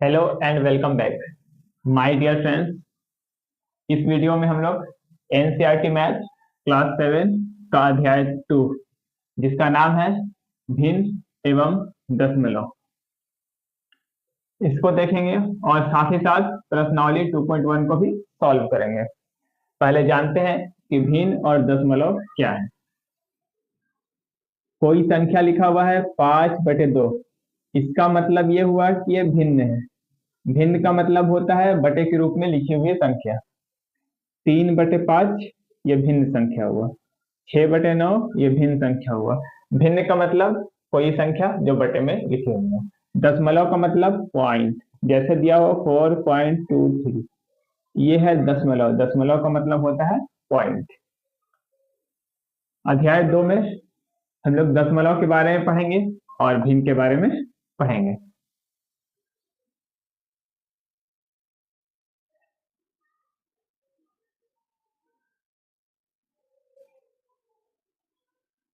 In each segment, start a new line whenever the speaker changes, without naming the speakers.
Hello and welcome back my dear friends. इस video में हम लोग एनसीईआरटी मैथ क्लास 7 का अध्याय 2 जिसका नाम है भिन्न एवं दशमलव, इसको देखेंगे और साथ ही साथ प्रश्नावली 2.1 को भी सॉल्व करेंगे। पहले जानते हैं कि भिन्न और दशमलव क्या है। कोई संख्या लिखा हुआ है 5/2, इसका मतलब ये हुआ कि ये भिन्न है। भिन्न का मतलब होता है बटे के रूप में लिखी हुई संख्या। 3/5 ये भिन्न संख्या हुआ। 6/9 ये भिन्न संख्या हुआ। भिन्न का मतलब कोई संख्या जो बटे में लिखी हुई है। दशमलव का मतलब पॉइंट, जैसे दिया हो 4.23, ये है दशमलव। दशमलव का मतलब होता है पॉइंट। अध्याय 2 में हम लोग दशमलव के बारे में पढ़ेंगे और भिन्न के बारे में पढ़ेंगे।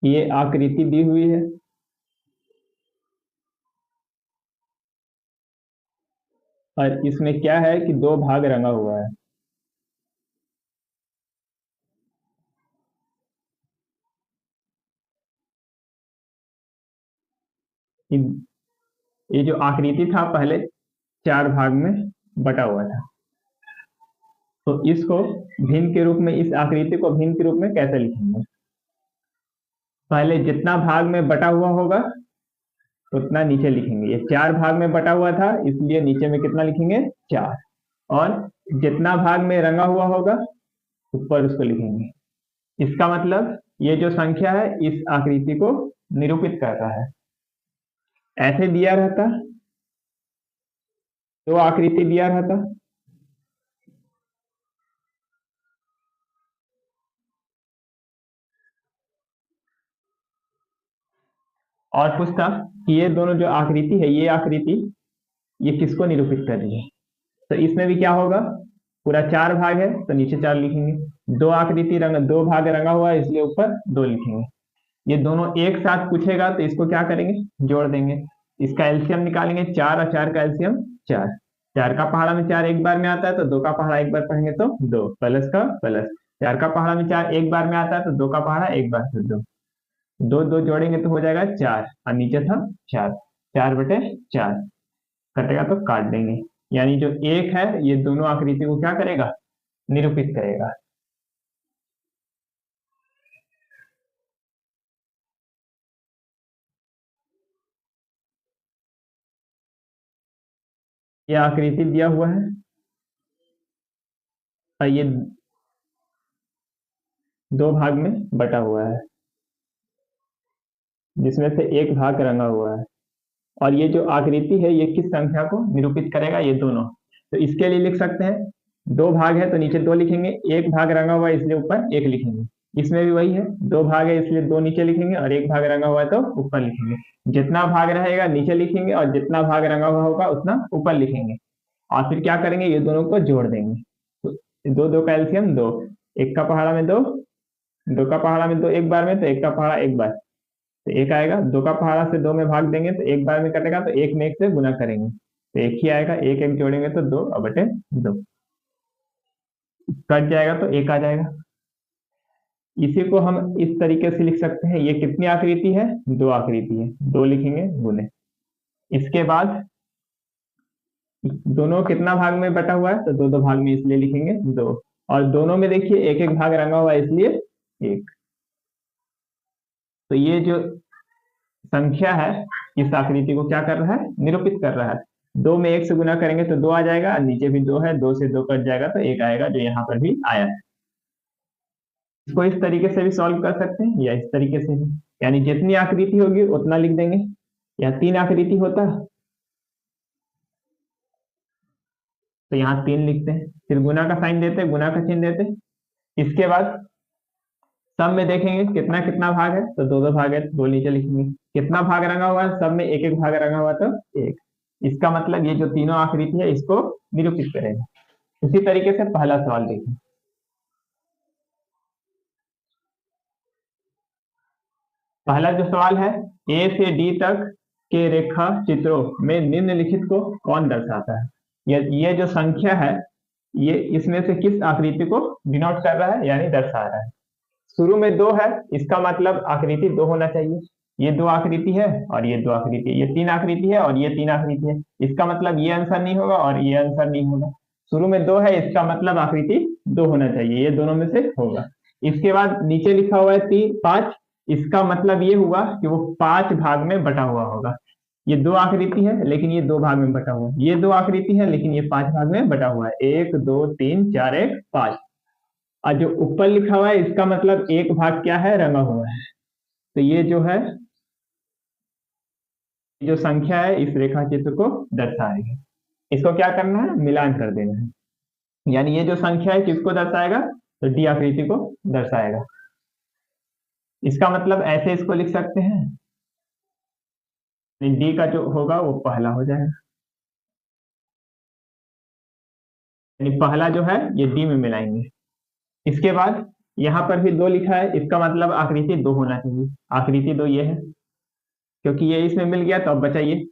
ये आकृति दी हुई है और इसमें क्या है कि दो भाग रंगा हुआ है। ये जो आकृति था पहले 4 भाग में बटा हुआ था, तो इसको भिन्न के रूप में, इस आकृति को भिन्न के रूप में कैसे लिखेंगे। पहले जितना भाग में बटा हुआ होगा उतना नीचे लिखेंगे। ये 4 भाग में बटा हुआ था इसलिए नीचे में कितना लिखेंगे 4, और जितना भाग में रंगा हुआ होगा ऊपर उसको लिखेंगे। इसका मतलब ये जो संख्या है इस आकृति को निरूपित करता है। ऐसे दिया रहता तो आकृति दिया रहता, और पूछता कि ये दोनों जो आकृति है, ये आकृति ये किसको निरूपित कर रही है। तो इसमें भी क्या होगा, पूरा 4 भाग है तो नीचे 4 लिखेंगे। दो भाग रंगा हुआ है इसलिए ऊपर 2 लिखेंगे। ये दोनों एक साथ पूछेगा तो इसको क्या करेंगे, जोड़ देंगे। इसका एलसीएम निकालेंगे, 4 और 4 का एलसीएम 4। 4 का पहाड़ा में 4 एक बार में आता है तो 2 का पहाड़ा एक बार पढ़ेंगे तो 2 प्लस का प्लस। 4 का पहाड़ा में 4 एक बार में आता है तो 2 का पहाड़ा एक बार से 2। 2 2 जोड़ेंगे तो हो जाएगा 4 और नीचे था 4। 4/4 कटेगा तो काट देंगे। यानी जो एक है ये दोनों आकृति को क्या करेगा, निरूपित करेगा। ये आकृति दिया हुआ है और ये 2 भाग में बटा हुआ है जिसमें से एक भाग रंगा हुआ है। और ये जो आकृति है ये किस संख्या को निरूपित करेगा, ये दोनों। तो इसके लिए लिख सकते हैं, 2 भाग है तो नीचे 2 लिखेंगे, एक भाग रंगा हुआ है इसलिए ऊपर 1 लिखेंगे। इसमें भी वही है, 2 भाग है इसलिए 2 नीचे लिखेंगे और एक भाग रंगा हुआ है तो ऊपर लिखेंगे। जितना भाग रहेगा नीचे लिखेंगे और जितना भाग रंगा हुआ होगा उतना ऊपर लिखेंगे। और फिर क्या करेंगे, ये दोनों को जोड़ देंगे। तो 2 2 का एलसीएम 2, एक का पहाड़ा में 2, 2 का पहाड़ा में 2 एक बार में तो एक का पहाड़ा एक बार, तो एक आएगा। 2 का पहाड़ा से 2 में भाग देंगे तो एक बार में कटेगा तो एक में 1 से गुना करेंगे तो एक ही आएगा। एक एक जोड़ेंगे तो 2/2 कट जाएगा तो 1 आ जाएगा। इसी को हम इस तरीके से लिख सकते हैं, ये कितनी आकृति है, 2 आकृति है, 2 लिखेंगे गुने। इसके बाद दोनों कितना भाग में बटा हुआ है तो 2 2 भाग में इसलिए लिखेंगे 2, और दोनों में देखिए एक एक भाग रंगा हुआ है इसलिए 1। तो ये जो संख्या है इस आकृति को क्या कर रहा है, निरूपित कर रहा है। 2 में 1 से गुना करेंगे तो 2 आ जाएगा, नीचे भी 2 है, 2 से 2 कट जाएगा तो 1 आएगा, जो यहाँ पर भी आया है। इसको इस तरीके से भी सॉल्व कर सकते हैं या इस तरीके से भी, यानी जितनी आकृति होगी उतना लिख देंगे। या 3 आकृति होता तो यहाँ 3 लिखते हैं, फिर गुना का साइन देते, गुना का चिन्ह देते। इसके बाद सब में देखेंगे कितना कितना भाग है तो 2 2 भाग है, 2 नीचे लिखेंगे। कितना भाग रंगा हुआ है, सब में एक एक भाग रंगा हुआ तो 1। इसका मतलब ये जो तीनों आकृति है इसको निरूपित करेगा। उसी तरीके से पहला सवाल देखिए। पहला जो सवाल है, ए से डी तक के रेखा चित्रों में निम्नलिखित को कौन दर्शाता है? ये जो संख्या है ये इसमें से किस आकृति को डिनोट कर रहा है यानी दर्शा रहा है? शुरू में 2 है, इसका मतलब आकृति 2 होना चाहिए। ये 2 आकृति है और ये 2 आकृति, ये 3 आकृति है और ये 3 आकृति है। इसका मतलब ये आंसर नहीं होगा और ये आंसर नहीं होगा। शुरू में 2 है, इसका मतलब आकृति 2 होना चाहिए, ये दोनों में से होगा। इसके बाद नीचे लिखा हुआ है 5, इसका मतलब ये हुआ कि वो 5 भाग में बटा हुआ होगा। ये 2 आकृति है लेकिन ये 2 भाग में बटा हुआ है, ये 2 आकृति है लेकिन ये 5 भाग में बटा हुआ है। 1 2 3 4 1 5। और जो ऊपर लिखा हुआ है इसका मतलब एक भाग क्या है, रंगा हुआ है। तो ये जो है जो संख्या है इस रेखा चित्र को दर्शाएगी। इसको क्या करना है, मिलान कर देना है। यानी ये जो संख्या है किसको दर्शाएगा, तो डी आकृति को दर्शाएगा। इसका मतलब ऐसे इसको लिख सकते हैं, डी का जो होगा वो पहला हो जाएगा, यानी पहला जो है ये डी में मिलाएंगे। इसके बाद यहाँ पर भी 2 लिखा है, इसका मतलब आकृति 2 होना चाहिए। आकृति 2 ये है, क्योंकि ये इसमें मिल गया तो अब बचा ये।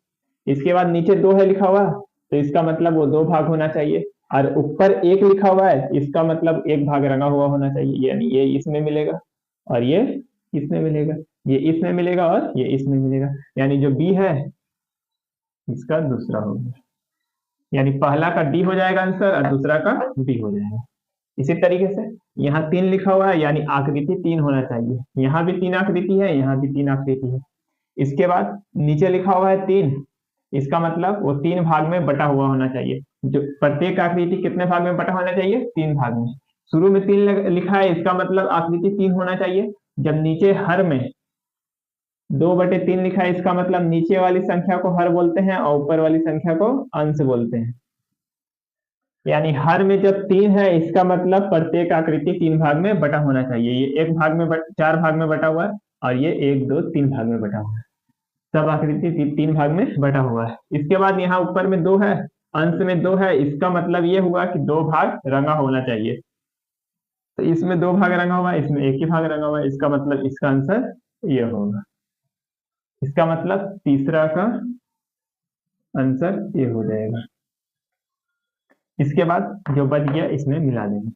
इसके बाद नीचे 2 है लिखा हुआ, तो इसका मतलब वो 2 भाग होना चाहिए। और ऊपर 1 लिखा हुआ है, इसका मतलब 1 भाग रंगा हुआ होना चाहिए, यानी ये इसमें मिलेगा और ये इसमें मिलेगा, ये इसमें मिलेगा और ये इसमें मिलेगा। यानी जो बी है इसका दूसरा होगा, यानी पहला का डी हो जाएगा आंसर और दूसरा का बी हो जाएगा। इसी तरीके से यहाँ 3 लिखा हुआ है, यानी आकृति 3 होना चाहिए। यहाँ भी 3 आकृति है, यहाँ भी 3 आकृति है। इसके बाद नीचे लिखा हुआ है 3, इसका मतलब वो 3 भाग में बटा हुआ होना चाहिए। जो प्रत्येक आकृति कितने भाग में बटा होना चाहिए, 3 भाग में। शुरू में 3 लिखा है, इसका मतलब आकृति 3 होना चाहिए। जब नीचे हर में 2/3 लिखा है, इसका मतलब नीचे वाली संख्या को हर बोलते हैं और ऊपर वाली संख्या को अंश बोलते हैं। यानी हर में जब 3 है, इसका मतलब प्रत्येक आकृति 3 भाग में बटा होना चाहिए। ये 4 भाग में बटा हुआ है और ये 1 2 3 भाग में बटा हुआ है। सब आकृति 3 भाग में बटा हुआ है। इसके बाद यहाँ ऊपर में 2 है, अंश में 2 है, इसका मतलब ये हुआ कि 2 भाग रंगा होना चाहिए। तो इसमें 2 भाग रंगा हुआ है, इसमें 1 ही भाग रंगा हुआ है, इसका मतलब इसका आंसर ये होगा। इसका मतलब तीसरा का आंसर ये हो जाएगा। इसके बाद जो बच गया इसमें मिला देंगे।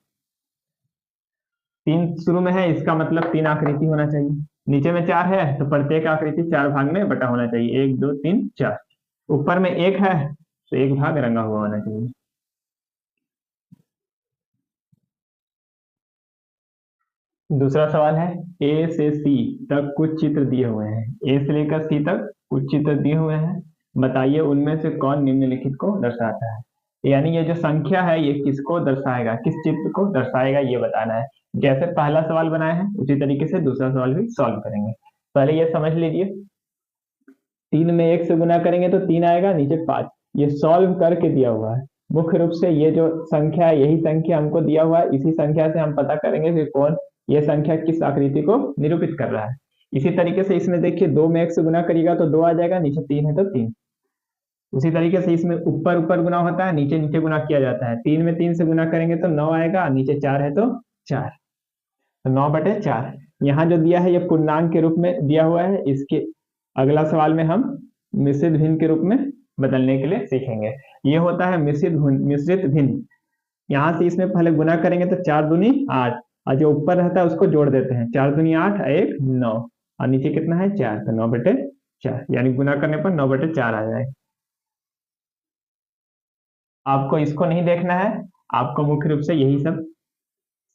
3 शुरू में है, इसका मतलब 3 आकृति होना चाहिए। नीचे में 4 है, तो प्रत्येक आकृति 4 भाग में बटा होना चाहिए, 1 2 3 4। ऊपर में 1 है, तो 1 भाग रंगा हुआ होना चाहिए। दूसरा सवाल है, ए से सी तक कुछ चित्र दिए हुए हैं। ए से लेकर सी तक कुछ चित्र दिए हुए हैं, बताइए उनमें से कौन निम्नलिखित को दर्शाता है। यानी ये जो संख्या है ये किसको दर्शाएगा, किस चित्र को दर्शाएगा, ये बताना है। जैसे पहला सवाल बनाया है उसी तरीके से दूसरा सवाल भी सॉल्व करेंगे। पहले ये समझ लीजिए, 3 में 1 से गुना करेंगे तो 3 आएगा, नीचे 5। ये सॉल्व करके दिया हुआ है। मुख्य रूप से ये जो संख्या है यही संख्या हमको दिया हुआ है, इसी संख्या से हम पता करेंगे कि कौन ये संख्या किस आकृति को निरूपित कर रहा है। इसी तरीके से इसमें देखिए 2 में 1 से गुना करिएगा तो 2 आ जाएगा, नीचे 3 है तो 3। उसी तरीके से इसमें ऊपर ऊपर गुना होता है, नीचे नीचे गुना किया जाता है। 3 में 3 से गुना करेंगे तो 9 आएगा, नीचे 4 है तो 4, तो 9/4। यहाँ जो दिया है ये पूर्णांक के रूप में दिया हुआ है। इसके अगला सवाल में हम मिश्रित भिन्न के रूप में बदलने के लिए सीखेंगे। ये होता है मिश्रित भिन्न। यहाँ से इसमें पहले गुना करेंगे तो 4 दूनी 8, और जो ऊपर रहता है उसको जोड़ देते हैं, 4 दूनी 8 1 9, और नीचे कितना है 4, तो 9/4, यानी गुना करने पर 9/4 आ जाए। आपको इसको नहीं देखना है, आपको मुख्य रूप से यही सब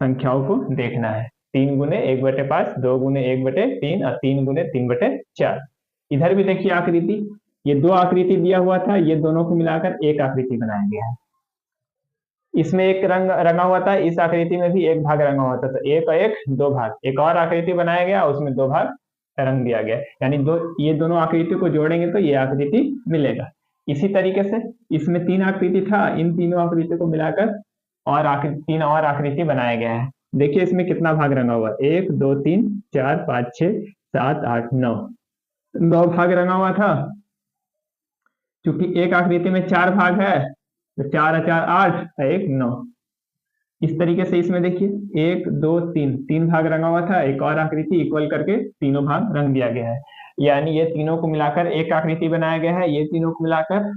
संख्याओं को देखना है। 3 गुने 1/5, 2 गुने 1/3 और 3 गुने 3/4। इधर भी देखिए आकृति, ये 2 आकृति दिया हुआ था, ये दोनों को मिलाकर एक आकृति बनाया गया है। इसमें एक रंग रंगा हुआ था, इस आकृति में भी 1 भाग रंगा हुआ था, तो 1 और 1 2 भाग। एक और आकृति बनाया गया, उसमें 2 भाग रंग दिया गया, यानी ये दोनों आकृति को जोड़ेंगे तो ये आकृति मिलेगा। इसी तरीके से इसमें 3 आकृति था, इन तीनों आकृति को मिलाकर और 3 और आकृति बनाया गया है। देखिए इसमें कितना भाग रंगा हुआ है, 1 2 3 4 5 6 7 8 9 भाग रंगा हुआ था। क्योंकि एक आकृति में 4 भाग है, तो 4 और 4 8 1 9। इस तरीके से इसमें देखिए 1 2 3 भाग रंगा हुआ था, एक और आकृति इक्वल करके तीनों भाग रंग दिया गया है। यानी ये तीनों को मिलाकर एक आकृति बनाया गया है, ये तीनों को मिलाकर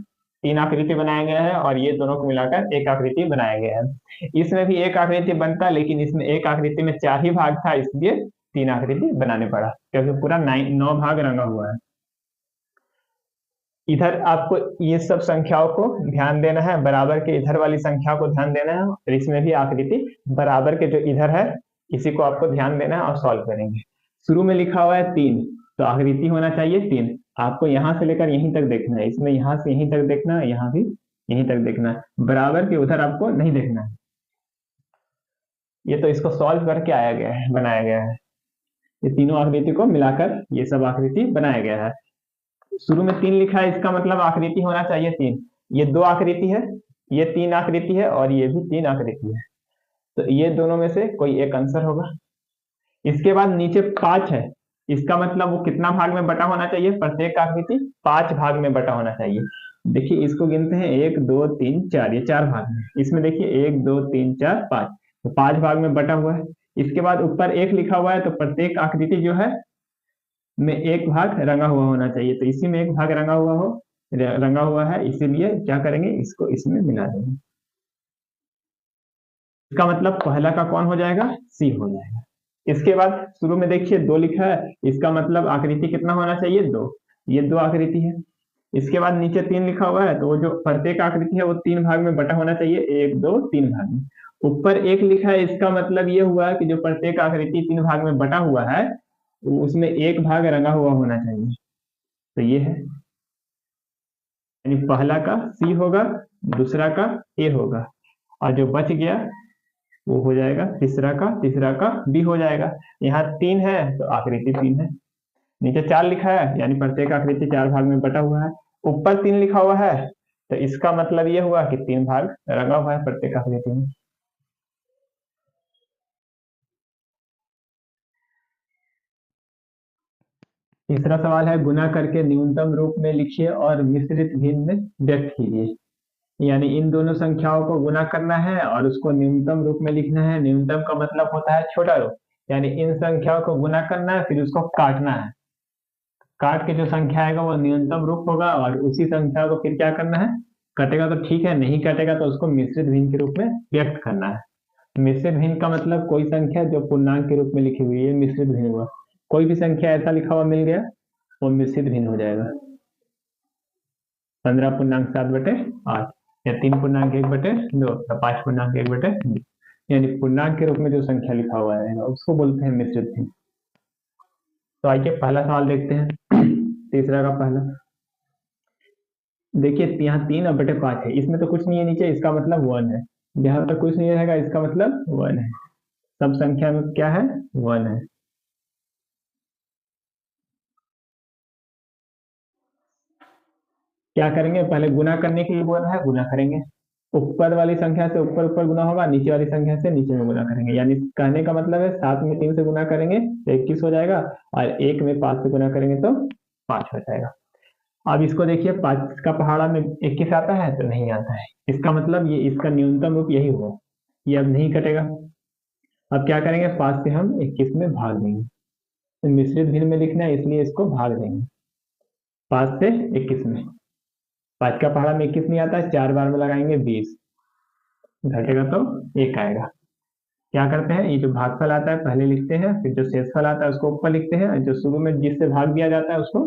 तीन आकृति बनाया गया है, और ये दोनों को मिलाकर एक आकृति बनाया गया है। इसमें भी एक आकृति बनता, लेकिन इसमें एक आकृति में 4 ही भाग था, इसलिए 3 आकृति बनाने पड़ा, क्योंकि पूरा 9 भाग रंगा हुआ है। इधर आपको ये सब संख्याओं को ध्यान देना है, बराबर के इधर वाली संख्या को ध्यान देना है, और इसमें भी आकृति बराबर के जो इधर है इसी को आपको ध्यान देना है और सॉल्व करेंगे। शुरू में लिखा हुआ है 3, तो आकृति होना चाहिए 3। आपको यहां से लेकर यहीं तक देखना है, इसमें यहां से यहीं तक देखना है, यहाँ भी यहीं तक देखना है, बराबर के उधर आपको नहीं देखना है। ये तो इसको सॉल्व करके आया गया है, बनाया गया है। ये तीनों आकृति को मिलाकर ये सब आकृति बनाया गया है। शुरू में 3 लिखा है, इसका मतलब आकृति होना चाहिए 3। ये 2 आकृति है, ये 3 आकृति है, और ये भी 3 आकृति है, तो ये दोनों में से कोई एक आंसर होगा। इसके बाद नीचे 5 है, इसका मतलब वो कितना भाग में बटा होना चाहिए? प्रत्येक आकृति 5 भाग में बटा होना चाहिए। देखिए इसको गिनते हैं 1 2 3 4, ये 4 भाग में। इसमें देखिए 1 2 3 4 5, तो 5 भाग में बटा हुआ है। इसके बाद ऊपर 1 लिखा हुआ है, तो प्रत्येक आकृति जो है में 1 भाग रंगा हुआ होना चाहिए, तो इसी में 1 भाग रंगा हुआ है, इसीलिए क्या करेंगे, इसको इसमें मिला देंगे। इसका मतलब पहला का कौन हो जाएगा? सी हो जाएगा। इसके बाद शुरू में देखिए 2 लिखा है, इसका मतलब आकृति कितना होना चाहिए? 2, ये 2 आकृति है। इसके बाद नीचे 3 लिखा हुआ है, तो वो जो प्रत्येक आकृति है वो 3 भाग में बटा होना चाहिए, 1 2 3 भाग में। ऊपर 1 लिखा है, इसका मतलब ये हुआ कि जो प्रत्येक आकृति 3 भाग में बटा हुआ है उसमें 1 भाग रंगा हुआ होना चाहिए, तो ये है, यानी पहला का सी होगा, दूसरा का ए होगा, और जो बच गया वो हो जाएगा तीसरा का बी हो जाएगा। यहाँ 3 है तो आकृति 3 है। नीचे 4 लिखा है, यानी प्रत्येक आकृति 4 भाग में बटा हुआ है। ऊपर 3 लिखा हुआ है, तो इसका मतलब ये हुआ कि 3 भाग रंगा हुआ है प्रत्येक आकृति में। तीसरा सवाल है, गुना करके न्यूनतम रूप में लिखिए और मिश्रित भिन्न में व्यक्त कीजिए। यानी इन दोनों संख्याओं को गुना करना है और उसको न्यूनतम रूप में लिखना है। न्यूनतम का मतलब होता है छोटा रूप, यानी इन संख्याओं को गुना करना है, फिर उसको काटना है। काट के जो संख्या आएगा वो न्यूनतम रूप होगा, और उसी संख्या को फिर क्या करना है, कटेगा तो ठीक है, नहीं कटेगा तो उसको मिश्रित भिन्न के रूप में व्यक्त करना है। मिश्रित भिन्न का मतलब कोई संख्या जो पूर्णांक के रूप में लिखी हुई है, मिश्रित भिन्न हुआ। कोई भी संख्या ऐसा लिखा हुआ मिल गया वो मिश्रित भिन्न हो जाएगा। 15.7/8, या 3.1/2, या 5.1/2, यानी पूर्णांक के रूप में जो संख्या लिखा हुआ है उसको बोलते हैं मिश्रित भिन्न। तो आइए पहला सवाल देखते हैं, तीसरा का पहला। देखिए यहाँ 3/5 है, इसमें तो कुछ नहीं है नीचे, इसका मतलब 1 है। जहां पर कुछ नहीं रहेगा इसका मतलब 1 है। सब संख्या में क्या है? 1 है। क्या करेंगे, पहले गुना करने के लिए बोल रहा है, गुना करेंगे। ऊपर वाली संख्या से ऊपर ऊपर गुना होगा, नीचे वाली संख्या से नीचे में गुना करेंगे। यानी कहने का मतलब है 7 में 3 से गुना करेंगे तो 21 हो जाएगा, और 1 में 5 से गुना करेंगे तो 5 हो जाएगा। अब इसको देखिए, 5 का पहाड़ा में 21 आता है तो नहीं आता है, इसका मतलब ये इसका न्यूनतम रूप यही हुआ, ये अब नहीं कटेगा। अब क्या करेंगे, 5 से हम 21 में भाग देंगे, तो मिश्रित भिन्न में लिखना है इसलिए इसको भाग देंगे 5 से 21 में। 5 का पहाड़ा में 21 नहीं आता है, 4 बार में लगाएंगे 20, घटेगा तो 1 आएगा। क्या करते हैं, ये जो भागफल आता है पहले लिखते हैं, फिर जो शेषफल आता है उसको ऊपर लिखते हैं, जो शुरू में जिससे भाग दिया जाता है उसको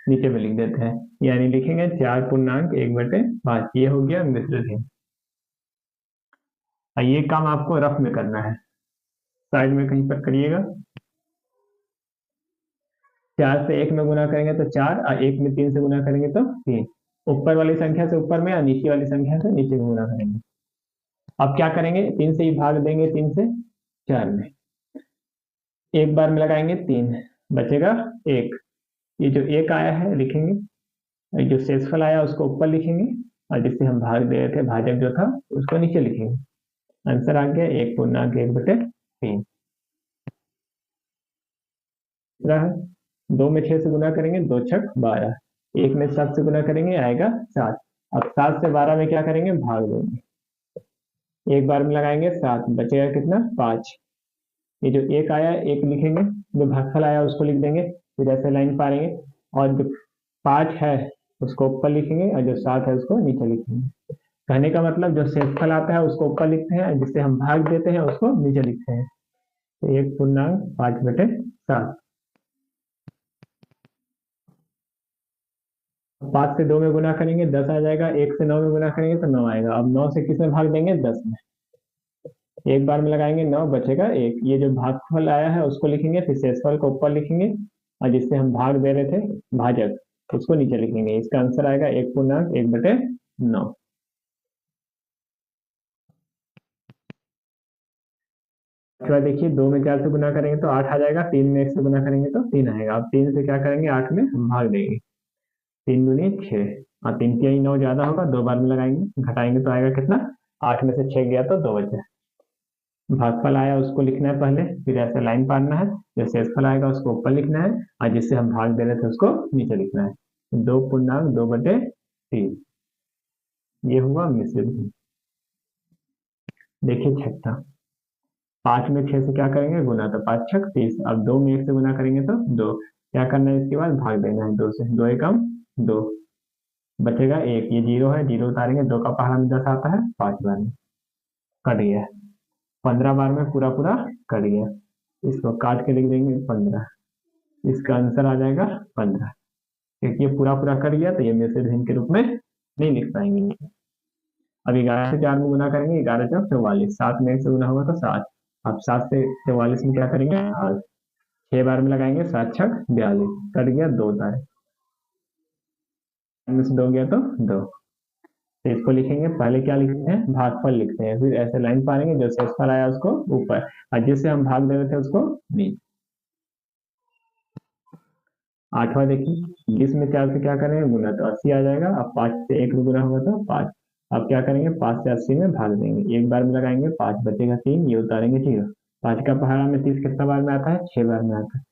नीचे में लिख देते हैं। यानी लिखेंगे 4.1/5, ये हो गया मिश्रित भिन्न। ये काम आपको रफ में करना है, साइड में कहीं पर करिएगा। 4 से 1 में गुना करेंगे तो 4, और 1 में 3 से गुना करेंगे तो 3। ऊपर वाली संख्या से ऊपर में, और नीचे वाली संख्या से नीचे में गुना करेंगे। अब क्या करेंगे, 3 से ही भाग देंगे, 3 से 4 में, एक बार में लगाएंगे 3, बचेगा 1। ये जो 1 आया है लिखेंगे, जो शेषफल आया उसको ऊपर लिखेंगे, और जिससे हम भाग दे रहे थे, भाजक जो था उसको नीचे लिखेंगे। आंसर आ गया 1.1/3। 2 में 6 से गुना करेंगे, 2 छक 12। 1 में 7 से गुना करेंगे, आएगा 7। अब 7 से 12 में क्या करेंगे, भाग देंगे, एक बार में लगाएंगे 7, बचेगा कितना, 5। ये जो 1 आया 1 लिखेंगे, जो भागफल आया उसको लिख देंगे, फिर ऐसे लाइन पारेंगे, और जो 5 है उसको ऊपर लिखेंगे और जो 7 है उसको नीचे लिखेंगे। कहने का मतलब जो शेषफल आता है उसको ऊपर लिखते हैं, जिससे हम भाग देते हैं उसको नीचे लिखते हैं। तो 1/5/7। 5 से 2 में गुना करेंगे 10 आ जाएगा, 1 से 9 में गुना करेंगे तो 9 आएगा। अब 9 से किस में भाग देंगे? 10 में। एक बार में लगाएंगे 9, बचेगा 1। ये जो भागफल आया है उसको लिखेंगे, फिर शेषफल को ऊपर लिखेंगे, और जिससे हम भाग दे रहे थे भाजक उसको नीचे लिखेंगे। इसका आंसर आएगा 1/1/9। उसके देखिए 2 में 4 से गुना करेंगे तो 8 आ जाएगा, 3 में 1 से गुना करेंगे तो 3 आएगा। अब 3 से क्या करेंगे? 8 में हम भाग देंगे। 3 दूनी 6, और 3 की 9 ज्यादा होगा, 2 बार में लगाएंगे, घटाएंगे तो आएगा कितना? 8 में से 6 गया तो 2 बचा। भागफल आया उसको लिखना है पहले, फिर ऐसे लाइन पाड़ना है, जो शेषफल आएगा उसको ऊपर लिखना है, और जिससे हम भाग दे रहे थे उसको नीचे लिखना है। 2/2/3 ये हुआ मिश्रित। देखिए छठा, 5 में 6 से क्या करेंगे? गुना, तो 5 छक 30। अब 2 में 1 से गुना करेंगे तो 2। क्या करना है? इसके बाद भाग देना है 2 से। 2 एकम 2, बचेगा 1। ये 0 है, 0 उतारेंगे, 2 का पहाड़ा में 10 आता है, 5 बार में कट गया। 15 बार में पूरा पूरा कट गया। इसको काट के लिख देंगे 15। इसका आंसर आ जाएगा 15, क्योंकि ये पूरा पूरा कट गया तो ये मिश्रित भिन्न के रूप में नहीं लिख पाएंगे। अब 11 से 4 में गुना करेंगे, 11 चौक 44। 7 में 1 से गुना होगा तो 7। अब 7 से 44 में क्या करेंगे? 8। 6 बार में लगाएंगे, 7 छक 42, कट गया 2 तारे, में से 2 गया तो 2। तो इसको लिखेंगे, पहले क्या लिखते हैं? भागफल लिखते हैं, फिर ऐसे लाइन पारेंगे, जो शेषफल आया उसको ऊपर, और जिससे हम भाग दे रहे थे उसको नीचे। 8वां देखिए, 20 में 4 से क्या करेंगे? गुना, तो 80 आ जाएगा। अब 5 से 1 गुना होगा तो 5। अब क्या करेंगे? 5 से 80 में भाग देंगे, एक बार में लगाएंगे, 5 बचेगा 3, ये उतारेंगे 0। 5 का पहाड़ा में 30 कितना बार में आता है? 6 बार में आता है।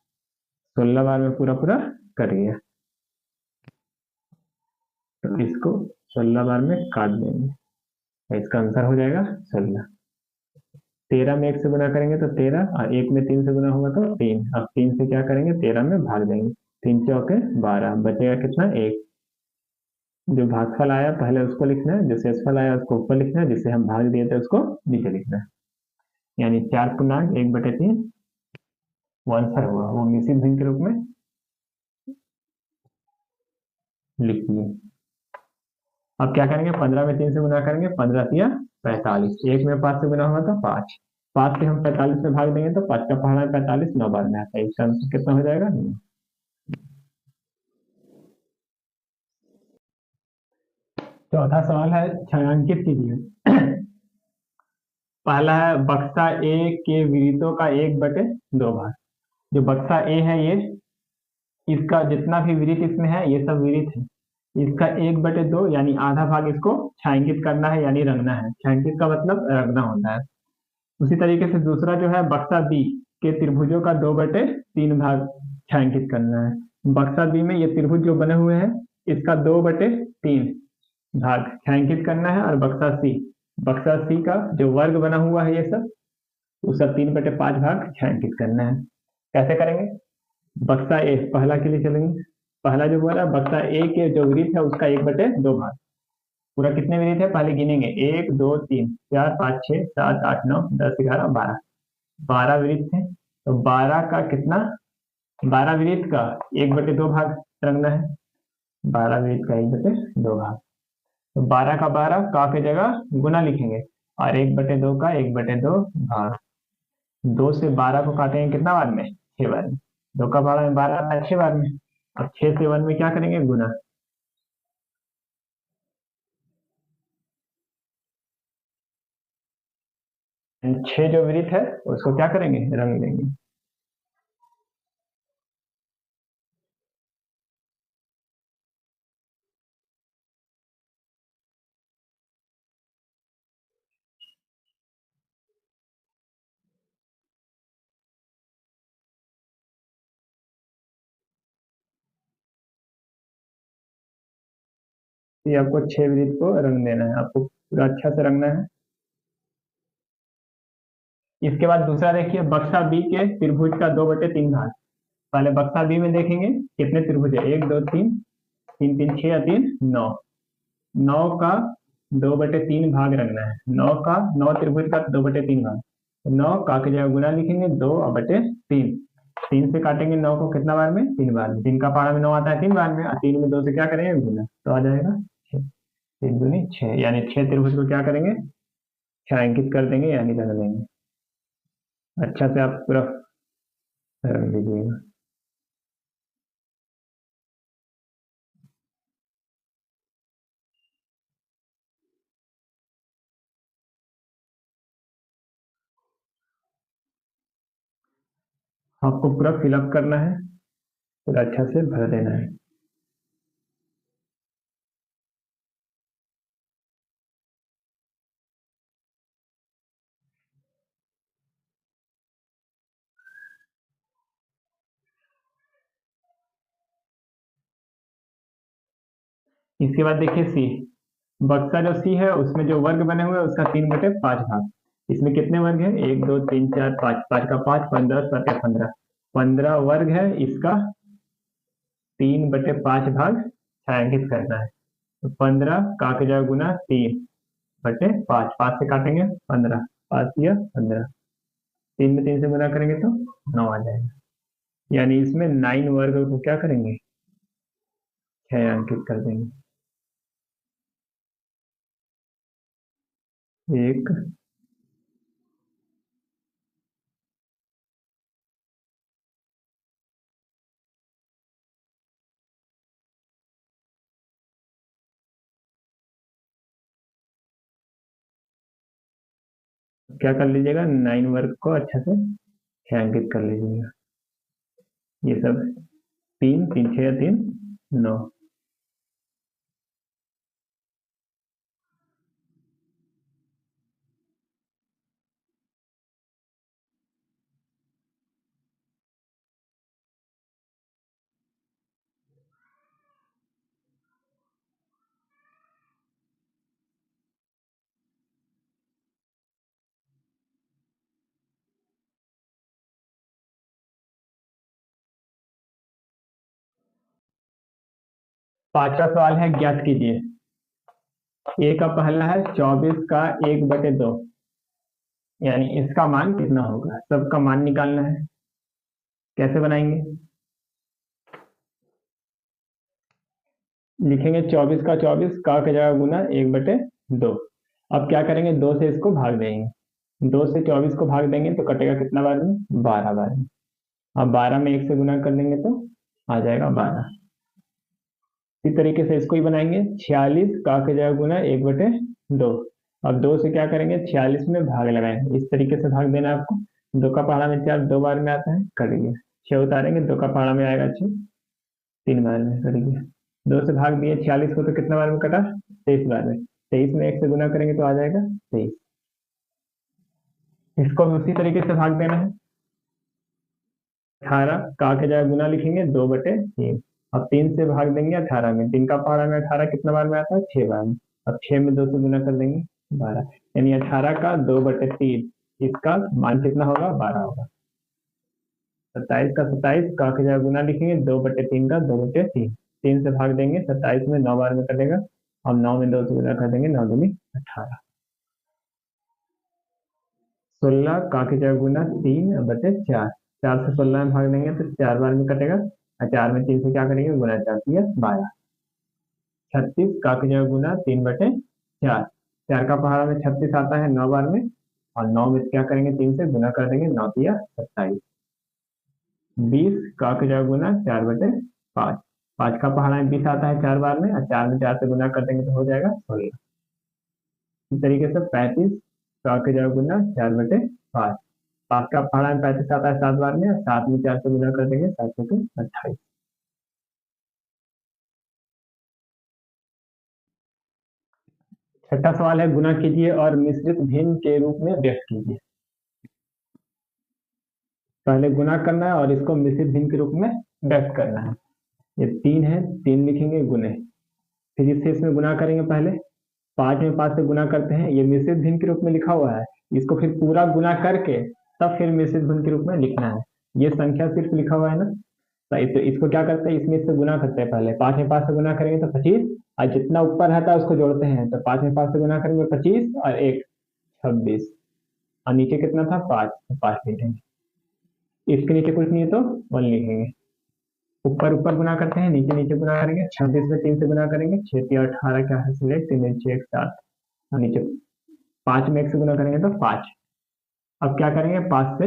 16 बार में पूरा पूरा कट गया, तो इसको 16 बार में काट देंगे, तो इसका आंसर हो जाएगा 16। 13 में 1 से गुना करेंगे तो 13, और 1 में 3 से गुना होगा तो 3। अब 3 से क्या करेंगे? 13 में भाग देंगे, 3 चौके 12, बचेगा कितना? 1। जो भागफल आया पहले उसको लिखना है, जो शेषफल आया उसको ऊपर लिखना है, जिससे हम भाग दिए थे उसको नीचे लिखना है। यानी 4/1/3 वो आंसर हुआ, वो मिश्रित भिन्न के रूप में लिखिए। अब क्या करेंगे? 15 में 3 से गुना करेंगे, 15 तिया 45। 1 में 5 से गुना होगा तो 5। 5 से हम 45 में भाग देंगे तो 5 का पहाड़ा 45, 9 बार में आता है। इसका आंसर कितना हो जाएगा? 9। चौथा सवाल है, छायांकित कीजिए। पहला है, बक्सा ए के विरितों का 1/2 भाग। जो बक्सा ए है ये, इसका जितना भी विरित इसमें है ये सब विरित है। इसका 1/2 यानी आधा भाग इसको छायांकित करना है, यानी रंगना है। छायांकित का मतलब रंगना होता है। उसी तरीके से दूसरा जो है, बक्सा बी के त्रिभुजों का 2/3 भाग छायांकित करना है। बक्सा बी में ये त्रिभुज जो बने हुए हैं, इसका 2/3 भाग छायांकित करना है। और बक्सा सी का जो वर्ग बना हुआ है ये सब, उसका 3/5 भाग छायांकित करना है। कैसे करेंगे? बक्सा ए पहला के लिए चलेंगे। पहला जो बोला, बक्सा ए के जो वृत्त है उसका 1/2 भाग। पूरा कितने वृत्त है पहले गिनेंगे, 1 2 3 4 5 6 7 8 9 10 11 12। 12 वृत्त है, तो 12 का कितना? 12 वृत्त का 1/2 भाग रखना है। 12 वृत्त का 1/2 भाग, तो 12 का 12 का के जगह गुना लिखेंगे, और 1/2 का 1/2 भाग। 2 से 12 को काटेंगे कितना बार में? 6 बार में। 2 का पहाड़ा में 12 आता है 6 बार में। अब 6 से 1 में क्या करेंगे? गुना। 6 जो वृत्त है उसको क्या करेंगे? रंग देंगे। ये आपको 6 वृत्त को रंग देना है, आपको पूरा अच्छा से रंगना है। इसके बाद दूसरा देखिए, बक्सा बी के त्रिभुज का 2/3 भाग। पहले बक्सा बी में देखेंगे कितने त्रिभुज है, 1 2 3, 3 3 6 या 3 9, 9 का 2/3 भाग रखना है, 9 का 9 त्रिभुज का 2/3 भाग, 9 का की जगह गुना लिखेंगे 2/3, 3 से काटेंगे 9 को कितना बार में, 3 बार में, 3 का पहाड़ा में 9 आता है 3 बार में, और 3 में 2 से क्या करेंगे गुना, तो आ जाएगा 6, 3 दूनी 6, यानी 6 त्रिभुज को क्या करेंगे, छायांकित कर देंगे यानी रख देंगे। अच्छा से आप पूरा रख दीजिएगा। आपको पूरा फिलअप करना है, पूरा अच्छा से भर देना है। इसके बाद देखिए सी, बक्सा जो सी है उसमें जो वर्ग बने हुए हैं उसका 3/5 भाग, इसमें कितने वर्ग है, 1 2 3 4 5, 5 का 5, 15 7 15, 15 वर्ग है, इसका 3/5 भाग छायांकित करना है, तो 15 का के जगह गुना 3/5, 5 से काटेंगे 15, 5 या 15, 3 में 3 से गुना करेंगे तो 9 आ जाएगा, यानी इसमें 9 वर्ग को क्या करेंगे, छायांकित कर देंगे। एक क्या कर लीजिएगा, 9 वर्ग को अच्छा से छायांकित कर लीजिएगा, ये सब 3 3 6 3 9, पांचवा सवाल है ज्ञात कीजिए, ए का पहला है 24 का 1/2, यानी इसका मान कितना होगा, सबका मान निकालना है, कैसे बनाएंगे, लिखेंगे 24 का 24 का के जगह गुना 1/2, अब क्या करेंगे 2 से इसको भाग देंगे, 2 से 24 को भाग देंगे तो कटेगा कितना बार में, 12 बार में, अब 12 में 1 से गुना कर देंगे तो आ जाएगा 12। इसी तरीके से इसको ही बनाएंगे, 46 का के जगह गुना 1/2, अब 2 से क्या करेंगे 46 में भाग लगाएंगे, इस तरीके से भाग देना है आपको, 2 का पहाड़ा में 4 2 बार में आता है, कर दिया, 6 उतारेंगे 2 का पहाड़ा में आएगा 6, 3 बार में कर दिया, 2 से भाग दिए 46 को तो कितना बार में कटा, 23 बार में, 23 में 1 से गुना करेंगे तो आ जाएगा 23, इसको भी उसी तरीके से भाग देना है, 18 का के जगह गुना लिखेंगे 2/3, अब 3 से भाग देंगे 18 में, 3 का पहाड़ा में 18 कितना बार में आता है, 6 बार में, अब 6 में 2 से गुना कर देंगे 12, यानी 18 का 2/3, इसका मान कितना होगा, 12 होगा। 27 का 27 का के जगह गुना लिखेंगे 2/3 का 2/3, 3 से भाग देंगे 27 में 9 बार में कटेगा, अब 9 में 2 से गुना कर देंगे, 9 दूनी 18, 16 का के जगह गुना 3/4, 4 से 16 में भाग देंगे तो 4 बार में कटेगा, और 4 में 3 से क्या करेंगे गुना, 4 दिया 12, 36 का की जगह गुना 3/4, 4 का पहाड़ा में 36 आता है 9 बार में, और 9 में क्या करेंगे 3 से गुना कर देंगे, 9 दिया 27, 20 का की जगह गुना 4/5, 5 का पहाड़ा में 20 आता है 4 बार में, और 4 में 4 से गुना कर देंगे तो हो जाएगा 16, इस तरीके से 35 का की जगह गुना 4/5, 5 का पहाड़ा में 35 आता है 7 बार में, और 7 में 4 से गुना कर देंगे 7 से 28। छठा सवाल है गुना कीजिए और मिश्रित भिन्न के रूप में व्यक्त कीजिए, पहले गुना करना है और इसको मिश्रित भिन्न के रूप में व्यक्त करना है, ये 3 है 3 लिखेंगे गुने, फिर इससे इसमें गुना करेंगे, पहले 5 में 5 से गुना करते हैं, ये मिश्रित भिन्न के रूप में लिखा हुआ है, इसको फिर पूरा गुना करके तब फिर मिश्रित भिन्न के रूप में लिखना है, ये संख्या सिर्फ लिखा हुआ है ना, तो इसको क्या करते हैं, इसमें इससे गुना करते हैं। पहले 5 में 5 से गुना करेंगे तो 25, और जितना ऊपर रहता है उसको जोड़ते हैं। तो 5 में 5 से गुना करेंगे 25 और 1 26, और नीचे कितना था 5, तो 5 लिखेंगे। इसके नीचे कुछ नहीं है तो 1 लिखेंगे। ऊपर ऊपर गुना करते हैं, नीचे नीचे गुना करेंगे। 26 में 3 से गुना करेंगे, 6 3 18 क्या हासिल है, 3 6 1 7, और नीचे 5 में 1 से गुना करेंगे तो 5। अब क्या करेंगे, 5 से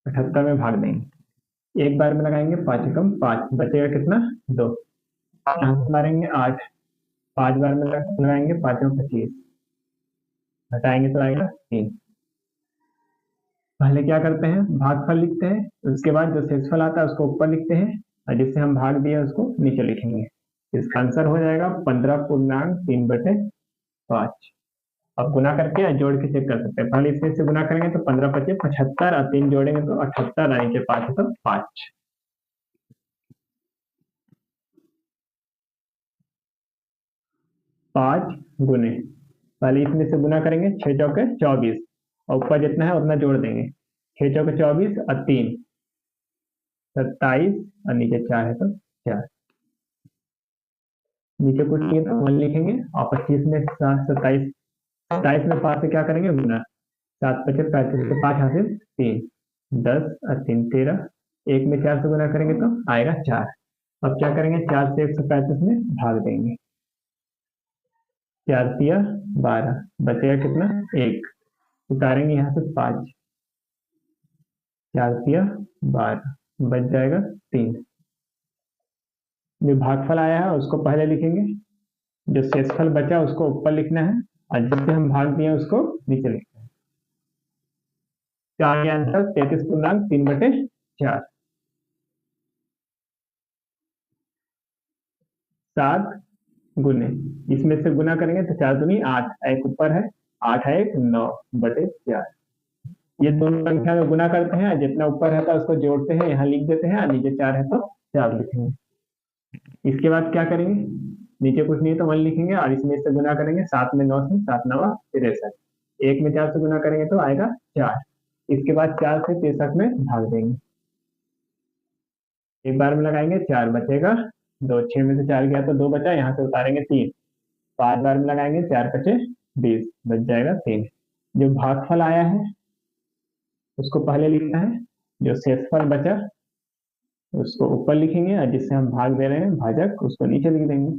78 में भाग देंगे। एक बार में लगाएंगे 5 एकम 5, बचेगा कितना 2, यहाँ से मारेंगे 8, 5 बार में लगाएंगे 5 में 25, घटाएंगे तो आएगा 3। पहले क्या करते हैं, भागफल लिखते हैं, उसके बाद जो शेषफल आता है उसको ऊपर लिखते हैं, और जिससे हम भाग दिए उसको नीचे लिखेंगे। इसका आंसर हो जाएगा 15.3/5। अब गुना करके जोड़ के चेक कर सकते हैं। पहले इसमें से गुना करेंगे तो 15 25 75, और 3 जोड़ेंगे तो 78, और नीचे 5 है तो 5। पाँच गुने, पहले इसमें से गुना करेंगे 6 चौके 24, और ऊपर जितना है उतना जोड़ देंगे। 6 चौके 24 और 3 27, और नीचे 4 है तो 4। नीचे कुछ नहीं है तो 1 लिखेंगे, और 25 में 27, 27 में 5 से क्या करेंगे गुना, 7 25 35 से 5 हासिल 3, 10 और 3 13, 1 में 4 से गुना करेंगे तो आएगा 4। अब क्या करेंगे, 4 से 135 में भाग देंगे, 4 तिया 12, बचेगा कितना 1, उतारेंगे यहाँ से 5, 4 तिया 12, बच जाएगा 3। जो भागफल आया है उसको पहले लिखेंगे, जो शेषफल बचा उसको ऊपर लिखना है, और जिससे हम भाग दिए उसको नीचे लिखना है। तो आगे आंसर 33.3/4। 7 गुने, इसमें से गुना करेंगे तो 4 दूनी 8, एक ऊपर है, 8 है 1 9/4। ये दोनों संख्या में गुना करते हैं, जितना ऊपर रहता है उसको जोड़ते हैं, यहाँ लिख देते हैं, और नीचे 4 है तो 4 लिखेंगे। इसके बाद क्या करेंगे, नीचे कुछ नहीं है तो 1 लिखेंगे, और इसमें से गुना करेंगे 7 में 9 से, 7 9 63, 1 में 4 से गुना करेंगे तो आएगा 4। इसके बाद 4 से 63 में भाग देंगे, एक बार में लगाएंगे 4, बचेगा 2, 6 में से 4 गया तो 2 बचा, यहाँ से उतारेंगे 3, 5 बार में लगाएंगे 4 5 20, बच जाएगा 3। जो भागफल आया है उसको पहले लिखना है, जो शेषफल बचा उसको ऊपर लिखेंगे, और जिससे हम भाग दे रहे हैं भाजक उसको नीचे लिख देंगे।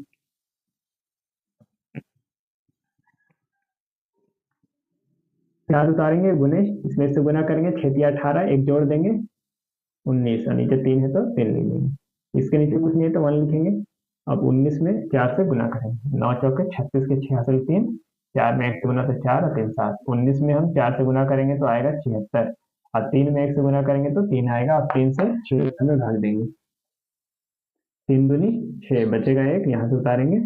चार उतारेंगे गुने, इसमें से गुना करेंगे 6 तिया 18, एक जोड़ देंगे 19, और नीचे 3 है तो 3 लिख देंगे। इसके नीचे कुछ नहीं है तो 1 लिखेंगे। अब 19 में 4 से गुना करेंगे, 9 चौके 36 के 6 हासिल 3, 4 में 1 से गुना तो 4 और 3 7। 19 में हम 4 से गुना करेंगे तो आएगा 76, और 3 में 1 से गुना करेंगे तो 3 आएगा। अब 3 से 6 में भाग देंगे, 3 दूनी 6, बचेगा 1, यहाँ से उतारेंगे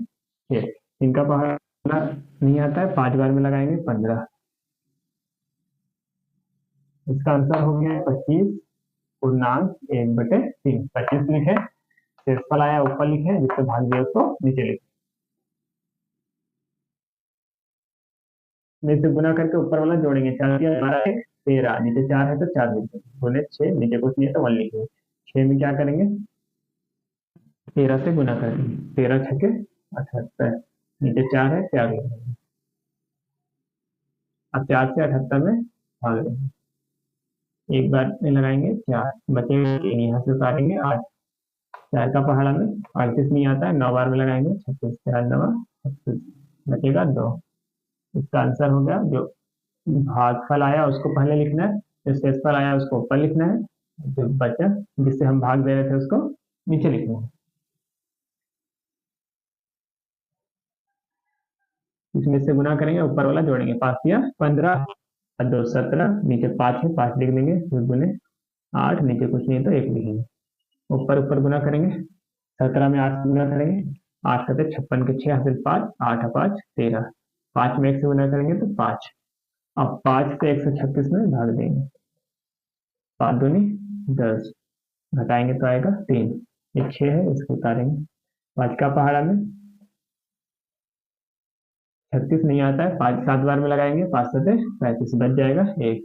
6। इनका पहाड़ा नहीं आता है, 5 बार में लगाएंगे 15। इसका आंसर हो गया 25.1/3। 25 लिखे, शेषफल आया ऊपर लिखे, जिससे भाग दिया उसको नीचे लिखे। में से गुना करके ऊपर वाला जोड़ेंगे, 4 तिया 12 13, नीचे 4 है तो 4 लिखेंगे, गुने 6, नीचे कुछ नहीं है तो 1 लिखेंगे। 6 में क्या करेंगे, 13 से गुना करेंगे, 13 छके 78, नीचे 4 है 4 लिखेंगे। अब 4 से 78 में भाग देंगे, एक बार में लगाएंगे 4, बचेगा 3, यहाँ से उतारेंगे 8, 4 का पहाड़ा में 38 नहीं आता है, 9 बार में लगाएंगे 36, 4 9 36, बचेगा 2। इसका आंसर हो गया। जो भागफल आया उसको पहले लिखना है, जो शेषफल आया उसको ऊपर लिखना है, जो बचा जिससे हम भाग दे रहे थे उसको नीचे लिखना है। इसमें से गुना करेंगे, ऊपर वाला जोड़ेंगे, 5 तिया 15 और 2 17, नीचे 5 है 5 लिख देंगे, फिर गुने 8, नीचे कुछ नहीं है तो 1 लिखेंगे। ऊपर ऊपर गुना करेंगे, 17 में 8 से गुना करेंगे, 8 करते 56 के 6 हासिल 5, 8 5 13, 5 में 1 से गुना करेंगे तो 5। अब 5 से 136 में भाग देंगे, 5 दूनी 10, घटाएंगे तो आएगा 3, ये 6 है इसको उतारेंगे। 5 का पहाड़ा में 36 नहीं आता है, 5 7 बार में लगाएंगे, 5 7 35, बच जाएगा 1।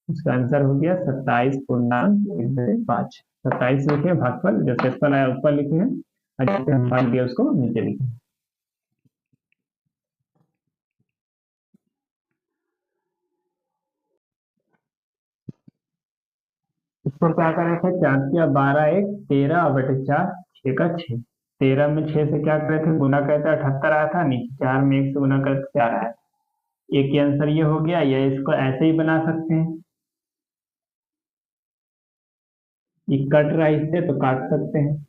इसका आंसर हो गया 27 पूर्णांक 1/5। 27 लिखे भागफल, जो शेषफल आया ऊपर लिखे हैं और जिसे हम भाग दिया उसको नीचे लिखे। ऊपर क्या कर रहे थे, 4×12 1, 13/4, 6×6। 13 में 6 से क्या करे थे, गुना करे थे, 78 आया था। नीचे 4 में 1 से गुना करे 4 आया। एक ही आंसर ये हो गया, या इसको ऐसे ही बना सकते हैं, ये कट रहा है इससे तो काट सकते हैं।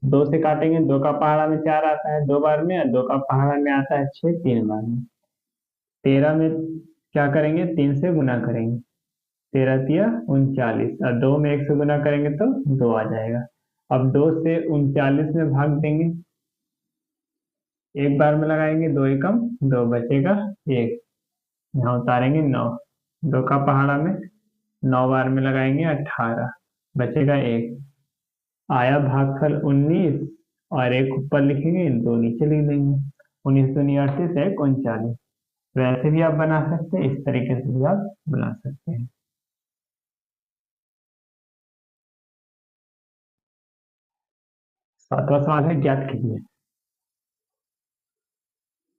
2 से काटेंगे, 2 का पहाड़ा में 4 आता है 2 बार में, और 2 का पहाड़ा में आता है 6 3 बार में। 13 में क्या करेंगे, 3 से गुना करेंगे, 13×3 = 39, और 2 में 1 से गुना करेंगे तो 2 आ जाएगा। अब 2 से 39 में भाग देंगे, एक बार में लगाएंगे, 2 एकम 2, बचेगा 1। यहाँ उतारेंगे 9, 2 का पहाड़ा में 9 बार में लगाएंगे 18, बचेगा 1। आया भागफल 19, और एक ऊपर लिखेंगे, 2 नीचे लिख देंगे। 19 दूनी 38, 1 39। वैसे भी आप बना सकते हैं, इस तरीके से भी आप बना सकते हैं। सातवां सवाल है, ज्ञात कीजिए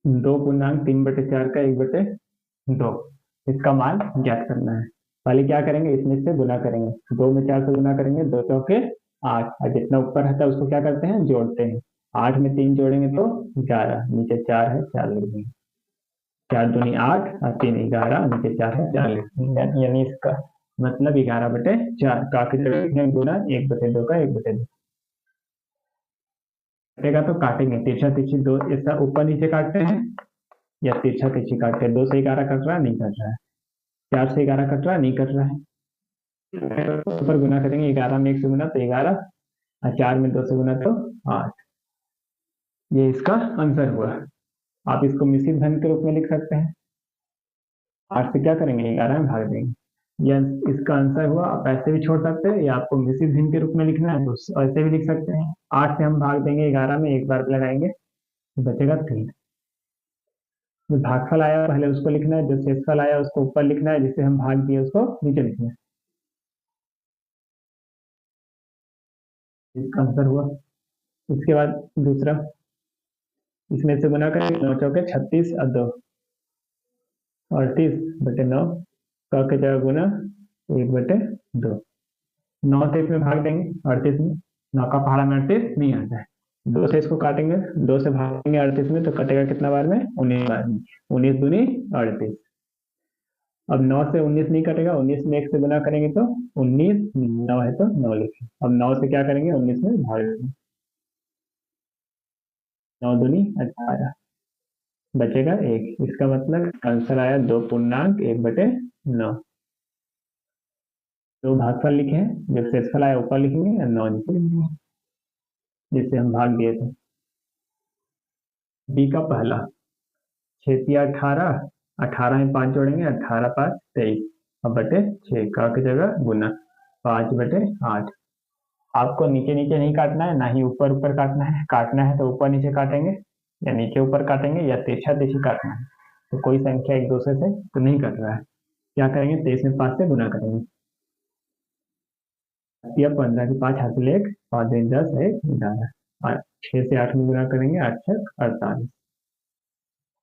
2×3/4 का 1/2, इसका मान ज्ञात करना है। पहले क्या करेंगे, इसमें से गुना करेंगे, 2 में 4 से गुना करेंगे, 2 चौके 8, और जितना ऊपर रहता है उसको क्या करते हैं, जोड़ते हैं। 8 में 3 जोड़ेंगे तो 11, नीचे 4 है 4 लिख देंगे। 4 दूनी 8 और 3 11, नीचे 4 है 4 लिख देंगे। यानी इसका मतलब 11/4। काफी तरह गुना 1/2 का 1/2 कटेगा तो काटेंगे, तिरछा तिरछी दो ऐसा ऊपर नीचे काटते हैं, या तिरछा तिरछी काटते हैं। 2 से 11 कट रहा है, नहीं कट रहा है। 4 से 11 कट रहा है, नहीं कट रहा है। ऊपर गुना करेंगे, 11 में 1 से गुना तो 11, और 4 में 2 से गुना तो 8। ये इसका आंसर हुआ। आप इसको मिश्रित धन के रूप में लिख सकते हैं। 8 से क्या करेंगे, 11 में भाग देंगे। यह इसका आंसर हुआ। आप ऐसे भी छोड़ सकते हैं, या आपको मिश्रित भिन्न के रूप में लिखना है तो ऐसे भी लिख सकते हैं। 8 से हम भाग देंगे 11 में, एक बार लगाएंगे, बचेगा 3। जो भागफल आया पहले उसको लिखना है, जो शेषफल आया उसको ऊपर लिखना है, जिसे हम भाग दिए उसको नीचे लिखना है। इसका आंसर हुआ। इसके बाद दूसरा, इसमें से गुना करेंगे, 9 चौके 36 और 2 38/9, का के जगह गुना 1/2। 9 से इसमें भाग देंगे 38 में, 9 का पहाड़ा में 38 नहीं आता है। 2 से इसको काटेंगे, 2 से भागेंगे 38 में तो कटेगा कितना बार में, 19 बार में। 19 दूनी 38। अब 9 से 19 नहीं कटेगा, 19 में 1 से गुना करेंगे तो 19, 9 है तो 9 लिखें। अब 9 से क्या करेंगे, 19 में भाग देंगे, 9 दूनी 18, बचेगा 1। इसका मतलब आंसर आया 2×1/9। दो भागफल लिखे हैं, जब शेषफल आया ऊपर लिखेंगे और 9 नीचे लिखेंगे, जिससे हम भाग दिए थे। बी का पहला, 6×18, 18 में 5 जोड़ेंगे, 18×5 = 23, अब बटे 6, का की जगह गुना 5/8। आपको नीचे नीचे नहीं काटना है, ना ही ऊपर ऊपर काटना है। काटना है तो ऊपर नीचे काटेंगे, या नीचे ऊपर काटेंगे, या तिरछा तिरछी काटना है। तो कोई संख्या एक दूसरे से तो नहीं कट रहा है। क्या करेंगे, 23 में 5 से गुना करेंगे, या 15 की 5 हासिल 1, 5 दूनी 10, 1 11, और 6 से 8 में गुना करेंगे, 8 छक 48।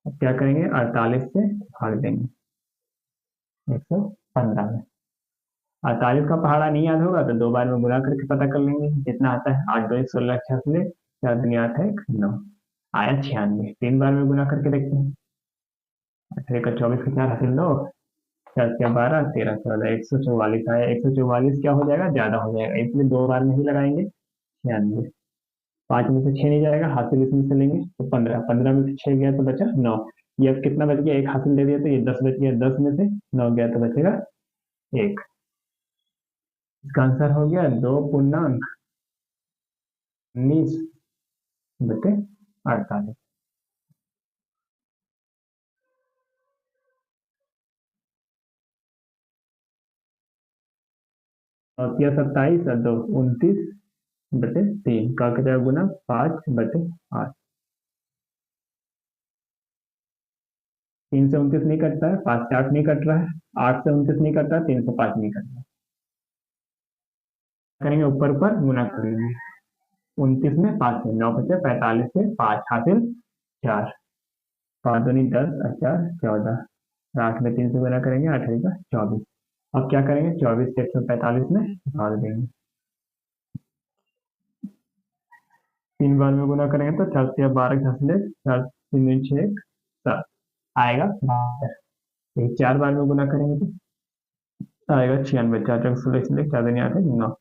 अब क्या करेंगे, 48 से भाग देंगे 115 में। 48 का पहाड़ा नहीं याद होगा तो 2 बार में गुना करके पता कर लेंगे कितना आता है। 8 2 1 16, 86, 4 दूनी 8 1 9, आया 96। 3 बार में गुना करके देखते हैं, 18 का 24 का 4 हासिल 2, 4 से 12, 13 14, 144 आया। 144 क्या हो जाएगा, ज्यादा हो जाएगा, इसलिए 2 बार में ही लगाएंगे 96। 5 में से 6 नहीं जाएगा, हासिल इसमें से लेंगे तो 15, 15 में से 6 गया तो बचा 9। ये अब कितना बच गया, एक हासिल दे दिया तो ये 10 बच गया, 10 में से 9 गया तो बचेगा 1। इसका आंसर हो गया 2×19/48। और 27 और 2 29/3, का क्या गुना 5/8। 3 से 29 नहीं कटता है, 5 से 8 नहीं कट रहा है, 8 से 29 नहीं कटता है, 3 से 5 नहीं कट रहा है। करेंगे ऊपर ऊपर गुना करेंगे, 29 में 5 से 9 बचे, 45 से 5 हासिल 4, 5 दूनी 10 और 4 14, 8 में 3 से गुना करेंगे, 8 का 24। अब क्या करेंगे, 24 से 145 में भाग देंगे, 3 बार में गुना करेंगे तो 4 से 12 हासिल 4 3 6 7 आएगा 72। यही 4 बार में गुना करेंगे तो आएगा 96, 4 4 16 16 4 दूनी 8 9।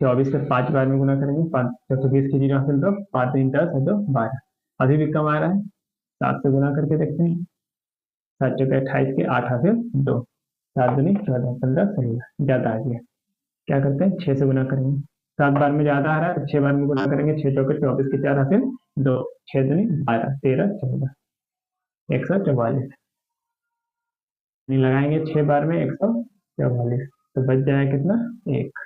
24 से 5 बार में गुना करेंगे, 5 120 की 0 हासिल 2, 5 3 10 और 2 12। अभी भी कम आ रहा है, 7 से गुना करके देखते हैं, 7 चौके 28 के 8 हासिल 2, 7 दूनी 14 15 16 ज्यादा आ गया। क्या करते हैं, 6 से गुना करेंगे, 7 बार में ज्यादा आ रहा है, 6 बार में गुना करेंगे, 6 चौके 24 के 4 हासिल 2, 6 दूनी 12 13 14 144। लगाएंगे 6 बार में 144, तो बच जाएगा कितना, 1।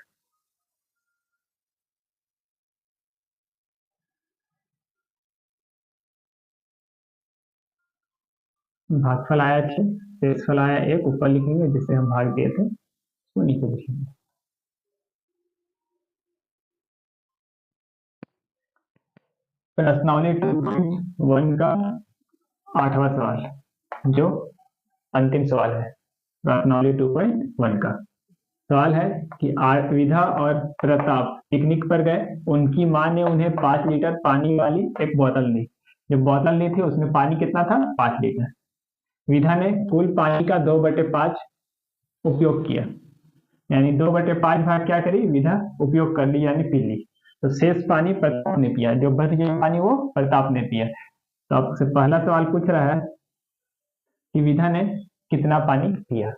भागफल आया 6, शेषफल आया 1, ऊपर लिखेंगे जिसे हम भाग दिए थे उसको नीचे लिखेंगे। प्रश्नावली 2.1 का 8वां सवाल, जो अंतिम सवाल है। प्रश्नावली 2.1 का सवाल है कि विधा और प्रताप पिकनिक पर गए, उनकी माँ ने उन्हें 5 लीटर पानी वाली एक बोतल दी। जो बोतल ली थी उसमें पानी कितना था, 5 लीटर। विधा ने कुल पानी का 2/5 उपयोग किया, यानी 2/5 भाग क्या करी, विधा उपयोग कर ली यानी पी ली। तो शेष पानी प्रताप ने पिया, जो बच गया पानी वो प्रताप ने पिया। तो आपसे पहला सवाल पूछ रहा है कि विधा ने कितना पानी पिया।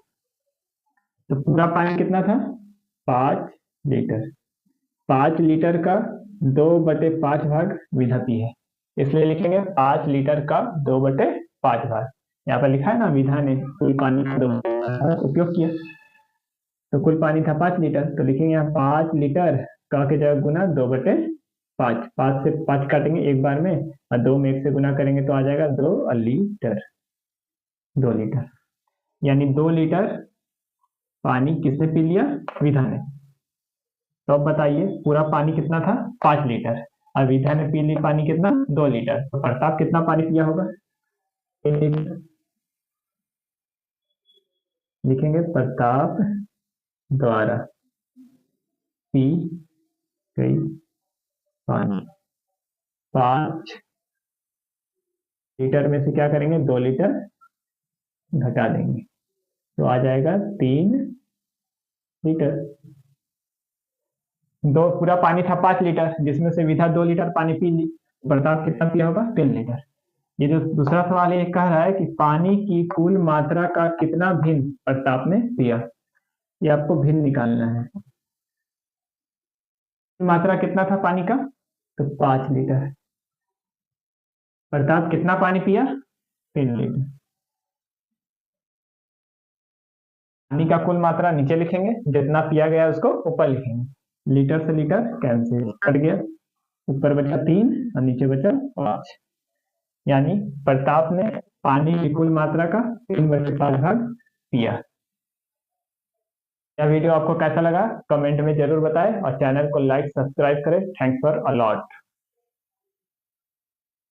तो पूरा पानी कितना था, 5 लीटर। 5 लीटर का 2/5 भाग विधा पी है, इसलिए लिखेंगे 5 लीटर का 2/5 भाग। यहाँ पर लिखा है ना, विधा ने कुल पानी का 2 उपयोग किया, तो कुल पानी था 5 लीटर, तो लिखेंगे यहाँ 5 लीटर का के जगह गुना 2/5। 5 से 5 काटेंगे एक बार में, और 2 में 1 से गुना करेंगे तो आ जाएगा 2 लीटर। 2 लीटर यानी 2 लीटर पानी किसने पी लिया, विधा ने। तो अब बताइए पूरा पानी कितना था, 5 लीटर, और विधा ने पी ली पानी कितना, 2 लीटर। तो प्रताप कितना पानी पिया होगा, 3 लीटर। लिखेंगे प्रताप द्वारा पी गई पानी। 5 लीटर में से क्या करेंगे, 2 लीटर घटा देंगे तो आ जाएगा 3 लीटर। दो पूरा पानी था 5 लीटर, जिसमें से विधा 2 लीटर पानी पी ली, प्रताप कितना पिया होगा, 3 लीटर। ये जो दूसरा सवाल ये कह रहा है कि पानी की कुल मात्रा का कितना भिन्न प्रताप ने पिया, ये आपको भिन्न निकालना है। मात्रा कितना था पानी का, तो 5 लीटर। प्रताप कितना पानी पिया, 3 लीटर। पानी का कुल मात्रा नीचे लिखेंगे, जितना पिया गया उसको ऊपर लिखेंगे। लीटर से लीटर कैंसिल कट गया, ऊपर बचा 3 और नीचे बचा 5, यानी प्रताप ने पानी की कुल मात्रा का 3/5 भाग पिया। यह वीडियो आपको कैसा लगा कमेंट में जरूर बताएं, और चैनल को लाइक सब्सक्राइब करें। Thanks for a lot.